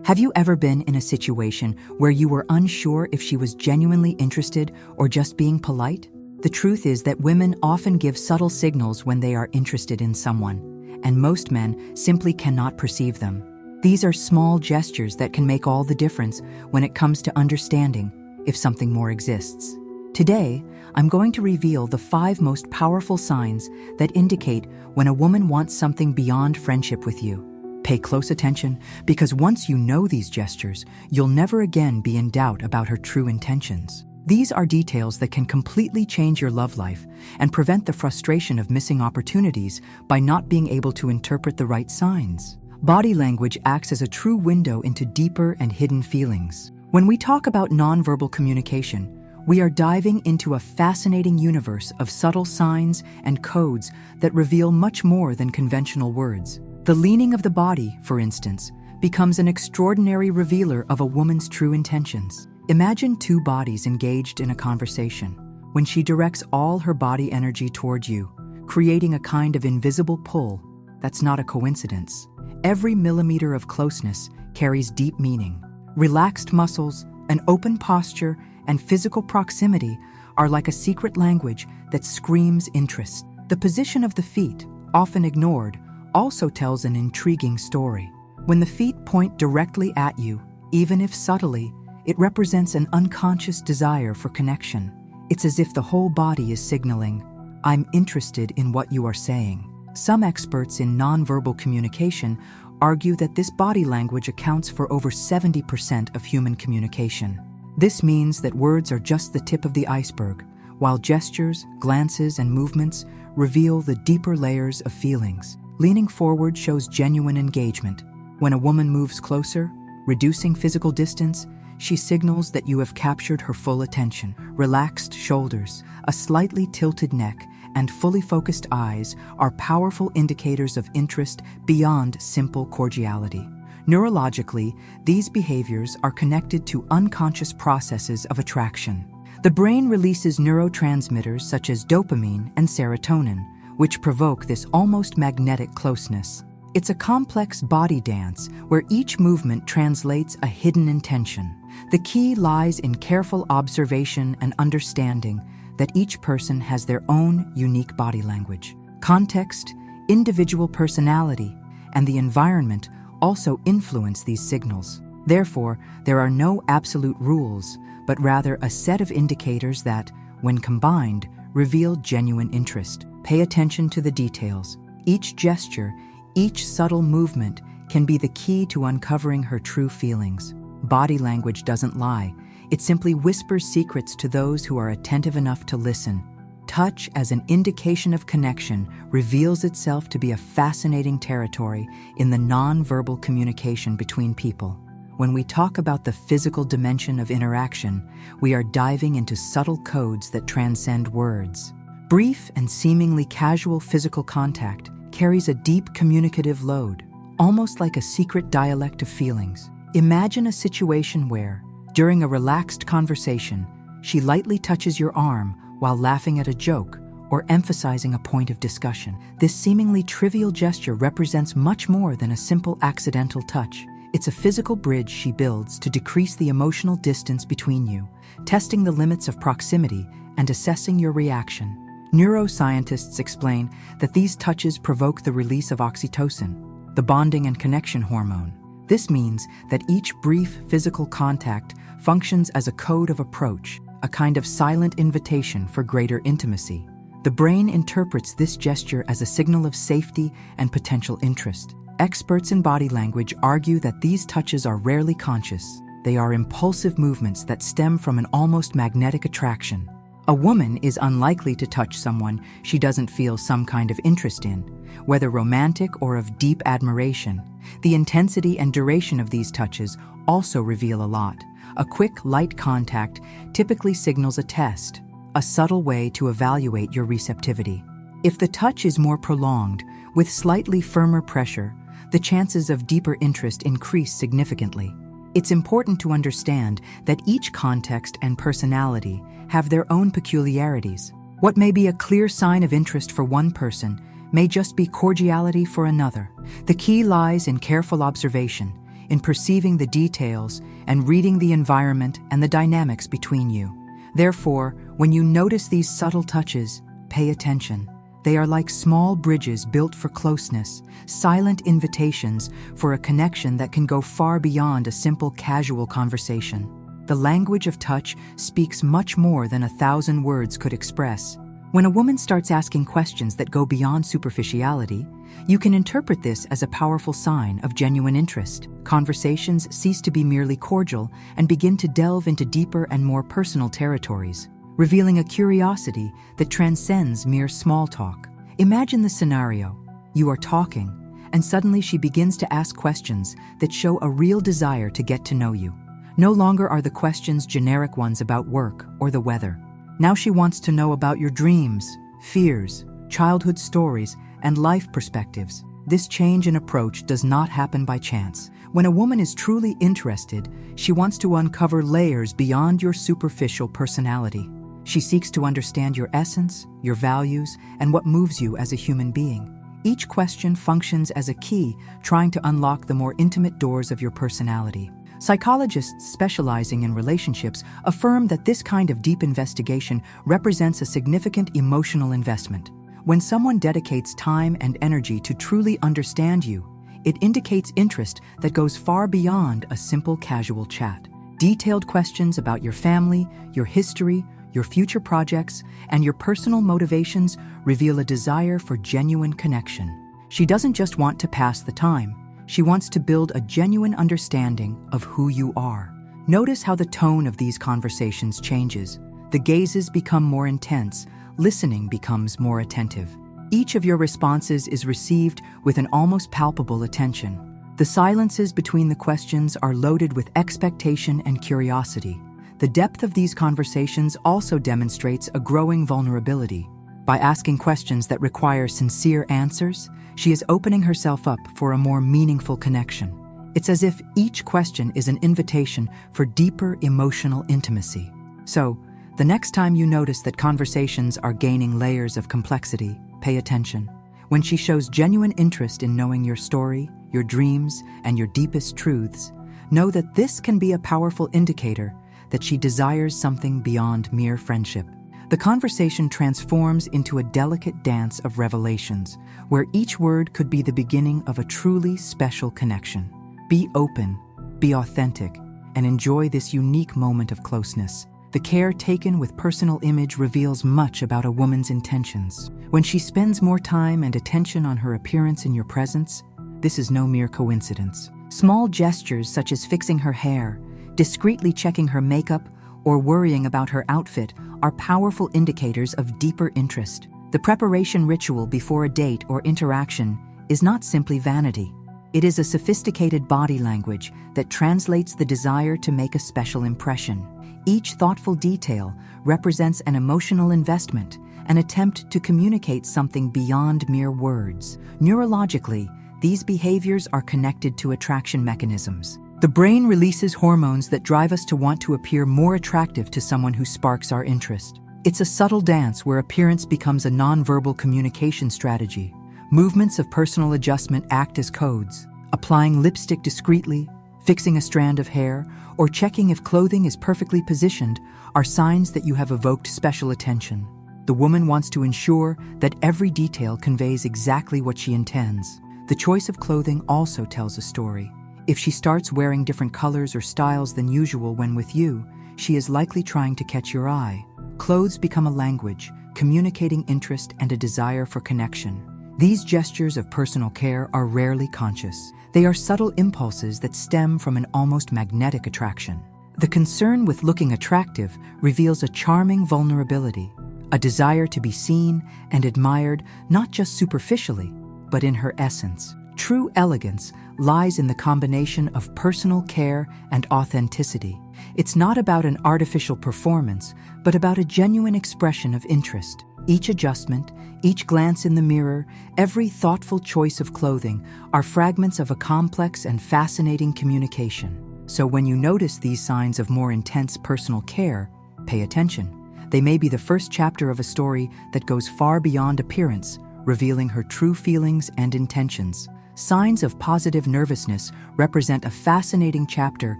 Have you ever been in a situation where you were unsure if she was genuinely interested or just being polite? The truth is that women often give subtle signals when they are interested in someone, and most men simply cannot perceive them. These are small gestures that can make all the difference when it comes to understanding if something more exists. Today, I'm going to reveal the 5 most powerful signs that indicate when a woman wants something beyond friendship with you. Pay close attention, because once you know these gestures, you'll never again be in doubt about her true intentions. These are details that can completely change your love life and prevent the frustration of missing opportunities by not being able to interpret the right signs. Body language acts as a true window into deeper and hidden feelings. When we talk about nonverbal communication, we are diving into a fascinating universe of subtle signs and codes that reveal much more than conventional words. The leaning of the body, for instance, becomes an extraordinary revealer of a woman's true intentions. Imagine 2 bodies engaged in a conversation. When she directs all her body energy toward you, creating a kind of invisible pull, that's not a coincidence. Every millimeter of closeness carries deep meaning. Relaxed muscles, an open posture, and physical proximity are like a secret language that screams interest. The position of the feet, often ignored, also tells an intriguing story. When the feet point directly at you, even if subtly, it represents an unconscious desire for connection. It's as if the whole body is signaling, "I'm interested in what you are saying." Some experts in nonverbal communication argue that this body language accounts for over 70% of human communication. This means that words are just the tip of the iceberg, while gestures, glances, and movements reveal the deeper layers of feelings. Leaning forward shows genuine engagement. When a woman moves closer, reducing physical distance, she signals that you have captured her full attention. Relaxed shoulders, a slightly tilted neck, and fully focused eyes are powerful indicators of interest beyond simple cordiality. Neurologically, these behaviors are connected to unconscious processes of attraction. The brain releases neurotransmitters such as dopamine and serotonin, which provoke this almost magnetic closeness. It's a complex body dance where each movement translates a hidden intention. The key lies in careful observation and understanding that each person has their own unique body language. Context, individual personality, and the environment also influence these signals. Therefore, there are no absolute rules, but rather a set of indicators that, when combined, reveal genuine interest. Pay attention to the details. Each gesture, each subtle movement can be the key to uncovering her true feelings. Body language doesn't lie. It simply whispers secrets to those who are attentive enough to listen. Touch, as an indication of connection, reveals itself to be a fascinating territory in the non-verbal communication between people. When we talk about the physical dimension of interaction, we are diving into subtle codes that transcend words. Brief and seemingly casual physical contact carries a deep communicative load, almost like a secret dialect of feelings. Imagine a situation where, during a relaxed conversation, she lightly touches your arm while laughing at a joke or emphasizing a point of discussion. This seemingly trivial gesture represents much more than a simple accidental touch. It's a physical bridge she builds to decrease the emotional distance between you, testing the limits of proximity and assessing your reaction. Neuroscientists explain that these touches provoke the release of oxytocin, the bonding and connection hormone. This means that each brief physical contact functions as a code of approach, a kind of silent invitation for greater intimacy. The brain interprets this gesture as a signal of safety and potential interest. Experts in body language argue that these touches are rarely conscious. They are impulsive movements that stem from an almost magnetic attraction. A woman is unlikely to touch someone she doesn't feel some kind of interest in, whether romantic or of deep admiration. The intensity and duration of these touches also reveal a lot. A quick, light contact typically signals a test, a subtle way to evaluate your receptivity. If the touch is more prolonged, with slightly firmer pressure, the chances of deeper interest increase significantly. It's important to understand that each context and personality have their own peculiarities. What may be a clear sign of interest for one person may just be cordiality for another. The key lies in careful observation, in perceiving the details and reading the environment and the dynamics between you. Therefore, when you notice these subtle touches, pay attention. They are like small bridges built for closeness, silent invitations for a connection that can go far beyond a simple casual conversation. The language of touch speaks much more than 1,000 words could express. When a woman starts asking questions that go beyond superficiality, you can interpret this as a powerful sign of genuine interest. Conversations cease to be merely cordial and begin to delve into deeper and more personal territories, revealing a curiosity that transcends mere small talk. Imagine the scenario. You are talking, and suddenly she begins to ask questions that show a real desire to get to know you. No longer are the questions generic ones about work or the weather. Now she wants to know about your dreams, fears, childhood stories, and life perspectives. This change in approach does not happen by chance. When a woman is truly interested, she wants to uncover layers beyond your superficial personality. She seeks to understand your essence, your values, and what moves you as a human being. Each question functions as a key, trying to unlock the more intimate doors of your personality. Psychologists specializing in relationships affirm that this kind of deep investigation represents a significant emotional investment. When someone dedicates time and energy to truly understand you, it indicates interest that goes far beyond a simple casual chat. Detailed questions about your family, your history, your future projects, and your personal motivations reveal a desire for genuine connection. She doesn't just want to pass the time. She wants to build a genuine understanding of who you are. Notice how the tone of these conversations changes. The gazes become more intense, listening becomes more attentive. Each of your responses is received with an almost palpable attention. The silences between the questions are loaded with expectation and curiosity. The depth of these conversations also demonstrates a growing vulnerability. By asking questions that require sincere answers, she is opening herself up for a more meaningful connection. It's as if each question is an invitation for deeper emotional intimacy. So, the next time you notice that conversations are gaining layers of complexity, pay attention. When she shows genuine interest in knowing your story, your dreams, and your deepest truths, know that this can be a powerful indicator that she desires something beyond mere friendship. The conversation transforms into a delicate dance of revelations, where each word could be the beginning of a truly special connection. Be open, be authentic, and enjoy this unique moment of closeness. The care taken with personal image reveals much about a woman's intentions. When she spends more time and attention on her appearance in your presence, this is no mere coincidence. Small gestures such as fixing her hair, discreetly checking her makeup, or worrying about her outfit are powerful indicators of deeper interest. The preparation ritual before a date or interaction is not simply vanity. It is a sophisticated body language that translates the desire to make a special impression. Each thoughtful detail represents an emotional investment, an attempt to communicate something beyond mere words. Neurologically, these behaviors are connected to attraction mechanisms. The brain releases hormones that drive us to want to appear more attractive to someone who sparks our interest. It's a subtle dance where appearance becomes a nonverbal communication strategy. Movements of personal adjustment act as codes. Applying lipstick discreetly, fixing a strand of hair, or checking if clothing is perfectly positioned are signs that you have evoked special attention. The woman wants to ensure that every detail conveys exactly what she intends. The choice of clothing also tells a story. If she starts wearing different colors or styles than usual when with you, she is likely trying to catch your eye. Clothes become a language, communicating interest and a desire for connection. These gestures of personal care are rarely conscious. They are subtle impulses that stem from an almost magnetic attraction. The concern with looking attractive reveals a charming vulnerability, a desire to be seen and admired not just superficially, but in her essence. True elegance lies in the combination of personal care and authenticity. It's not about an artificial performance, but about a genuine expression of interest. Each adjustment, each glance in the mirror, every thoughtful choice of clothing are fragments of a complex and fascinating communication. So when you notice these signs of more intense personal care, pay attention. They may be the first chapter of a story that goes far beyond appearance, revealing her true feelings and intentions. Signs of positive nervousness represent a fascinating chapter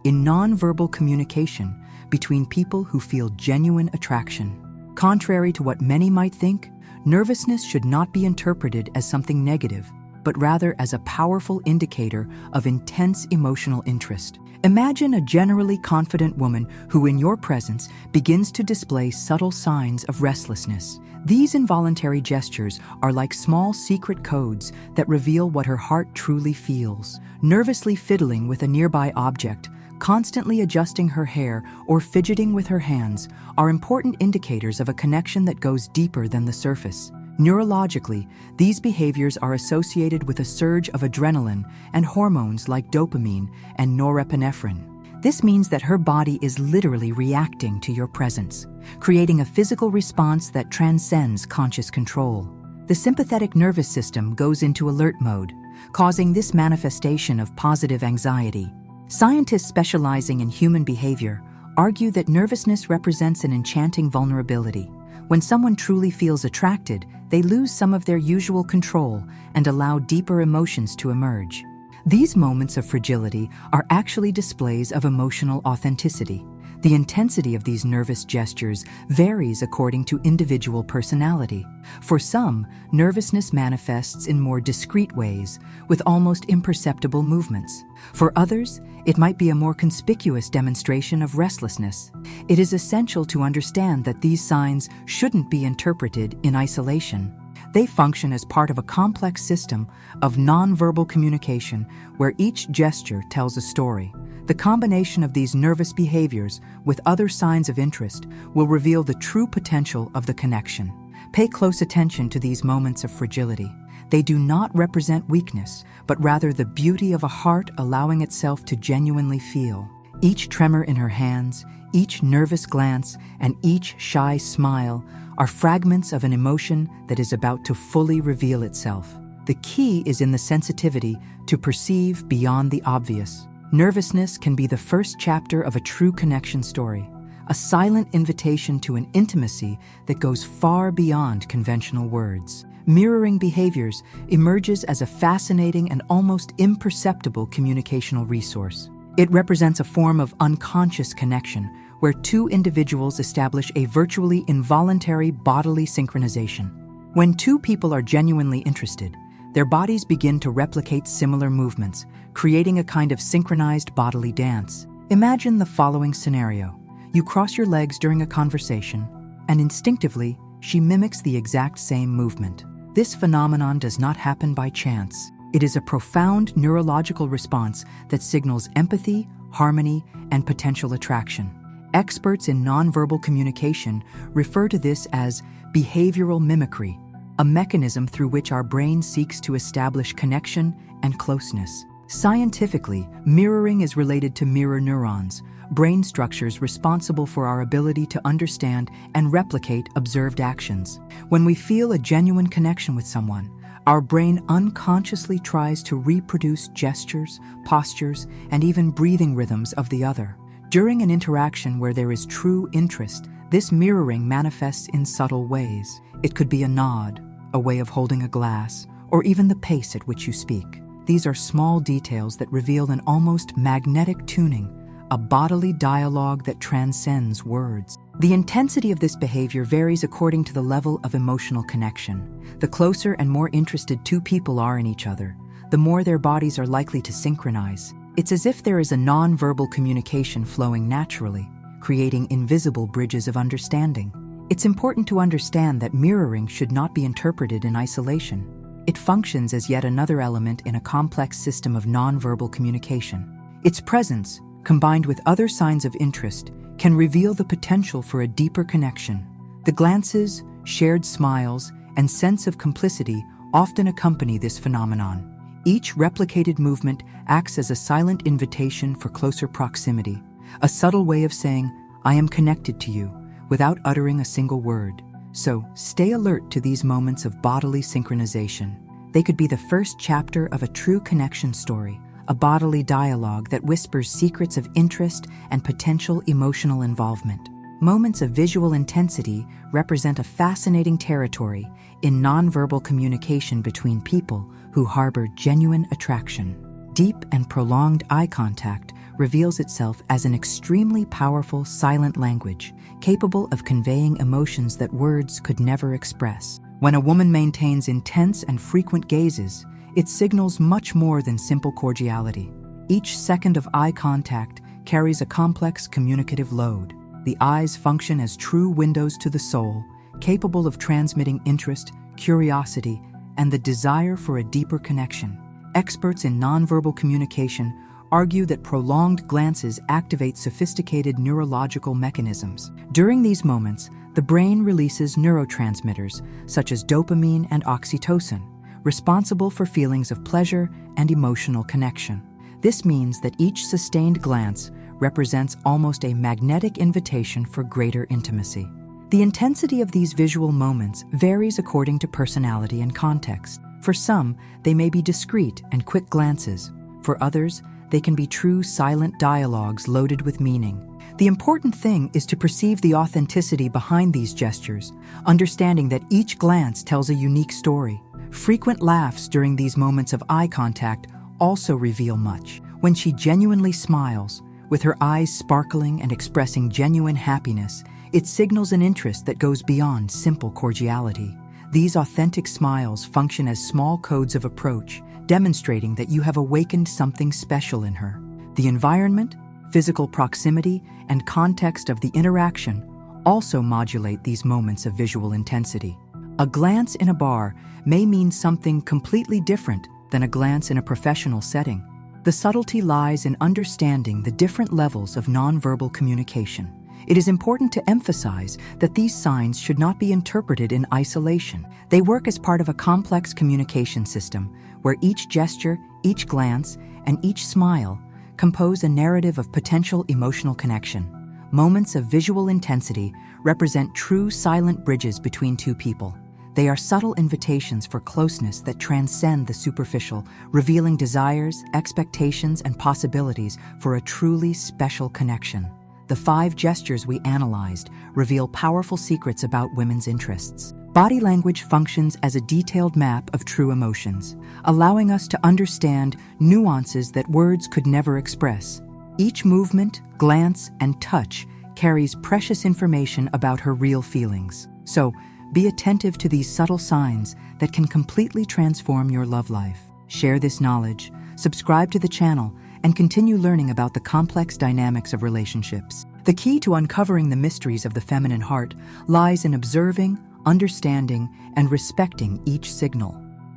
in nonverbal communication between people who feel genuine attraction. Contrary to what many might think, nervousness should not be interpreted as something negative, but rather as a powerful indicator of intense emotional interest. Imagine a generally confident woman who, in your presence, begins to display subtle signs of restlessness. These involuntary gestures are like small secret codes that reveal what her heart truly feels. Nervously fiddling with a nearby object, constantly adjusting her hair, or fidgeting with her hands are important indicators of a connection that goes deeper than the surface. Neurologically, these behaviors are associated with a surge of adrenaline and hormones like dopamine and norepinephrine. This means that her body is literally reacting to your presence, creating a physical response that transcends conscious control. The sympathetic nervous system goes into alert mode, causing this manifestation of positive anxiety. Scientists specializing in human behavior argue that nervousness represents an enchanting vulnerability. When someone truly feels attracted, they lose some of their usual control and allow deeper emotions to emerge. These moments of fragility are actually displays of emotional authenticity. The intensity of these nervous gestures varies according to individual personality. For some, nervousness manifests in more discreet ways, with almost imperceptible movements. For others, it might be a more conspicuous demonstration of restlessness. It is essential to understand that these signs shouldn't be interpreted in isolation. They function as part of a complex system of nonverbal communication where each gesture tells a story. The combination of these nervous behaviors with other signs of interest will reveal the true potential of the connection. Pay close attention to these moments of fragility. They do not represent weakness, but rather the beauty of a heart allowing itself to genuinely feel. Each tremor in her hands, each nervous glance, and each shy smile are fragments of an emotion that is about to fully reveal itself. The key is in the sensitivity to perceive beyond the obvious. Nervousness can be the first chapter of a true connection story, a silent invitation to an intimacy that goes far beyond conventional words. Mirroring behaviors emerges as a fascinating and almost imperceptible communicational resource. It represents a form of unconscious connection where two individuals establish a virtually involuntary bodily synchronization. When two people are genuinely interested, their bodies begin to replicate similar movements, creating a kind of synchronized bodily dance. Imagine the following scenario. You cross your legs during a conversation, and instinctively, she mimics the exact same movement. This phenomenon does not happen by chance. It is a profound neurological response that signals empathy, harmony, and potential attraction. Experts in nonverbal communication refer to this as behavioral mimicry, a mechanism through which our brain seeks to establish connection and closeness. Scientifically, mirroring is related to mirror neurons, brain structures responsible for our ability to understand and replicate observed actions. When we feel a genuine connection with someone, our brain unconsciously tries to reproduce gestures, postures, and even breathing rhythms of the other. During an interaction where there is true interest, this mirroring manifests in subtle ways. It could be a nod, a way of holding a glass, or even the pace at which you speak. These are small details that reveal an almost magnetic tuning, a bodily dialogue that transcends words. The intensity of this behavior varies according to the level of emotional connection. The closer and more interested two people are in each other, the more their bodies are likely to synchronize. It's as if there is a non-verbal communication flowing naturally, creating invisible bridges of understanding. It's important to understand that mirroring should not be interpreted in isolation. It functions as yet another element in a complex system of non-verbal communication. Its presence, combined with other signs of interest, can reveal the potential for a deeper connection. The glances, shared smiles, and sense of complicity often accompany this phenomenon. Each replicated movement acts as a silent invitation for closer proximity, a subtle way of saying, "I am connected to you," without uttering a single word. So, stay alert to these moments of bodily synchronization. They could be the first chapter of a true connection story, a bodily dialogue that whispers secrets of interest and potential emotional involvement. Moments of visual intensity represent a fascinating territory in nonverbal communication between people who harbor genuine attraction. Deep and prolonged eye contact reveals itself as an extremely powerful silent language, capable of conveying emotions that words could never express. When a woman maintains intense and frequent gazes, it signals much more than simple cordiality. Each second of eye contact carries a complex communicative load. The eyes function as true windows to the soul, capable of transmitting interest, curiosity, and the desire for a deeper connection. Experts in nonverbal communication argue that prolonged glances activate sophisticated neurological mechanisms. During these moments, the brain releases neurotransmitters such as dopamine and oxytocin, responsible for feelings of pleasure and emotional connection. This means that each sustained glance represents almost a magnetic invitation for greater intimacy. The intensity of these visual moments varies according to personality and context. For some, they may be discreet and quick glances. For others, they can be true silent dialogues loaded with meaning. The important thing is to perceive the authenticity behind these gestures, understanding that each glance tells a unique story. Frequent laughs during these moments of eye contact also reveal much. When she genuinely smiles, with her eyes sparkling and expressing genuine happiness, it signals an interest that goes beyond simple cordiality. These authentic smiles function as small codes of approach, demonstrating that you have awakened something special in her. The environment, physical proximity, and context of the interaction also modulate these moments of visual intensity. A glance in a bar may mean something completely different than a glance in a professional setting. The subtlety lies in understanding the different levels of nonverbal communication. It is important to emphasize that these signs should not be interpreted in isolation. They work as part of a complex communication system where each gesture, each glance, and each smile compose a narrative of potential emotional connection. Moments of visual intensity represent true silent bridges between two people. They are subtle invitations for closeness that transcend the superficial, revealing desires, expectations, and possibilities for a truly special connection. The 5 gestures we analyzed reveal powerful secrets about women's interests. Body language functions as a detailed map of true emotions, allowing us to understand nuances that words could never express. Each movement, glance, and touch carries precious information about her real feelings. So, be attentive to these subtle signs that can completely transform your love life. Share this knowledge, subscribe to the channel, and continue learning about the complex dynamics of relationships. The key to uncovering the mysteries of the feminine heart lies in observing, understanding, and respecting each signal.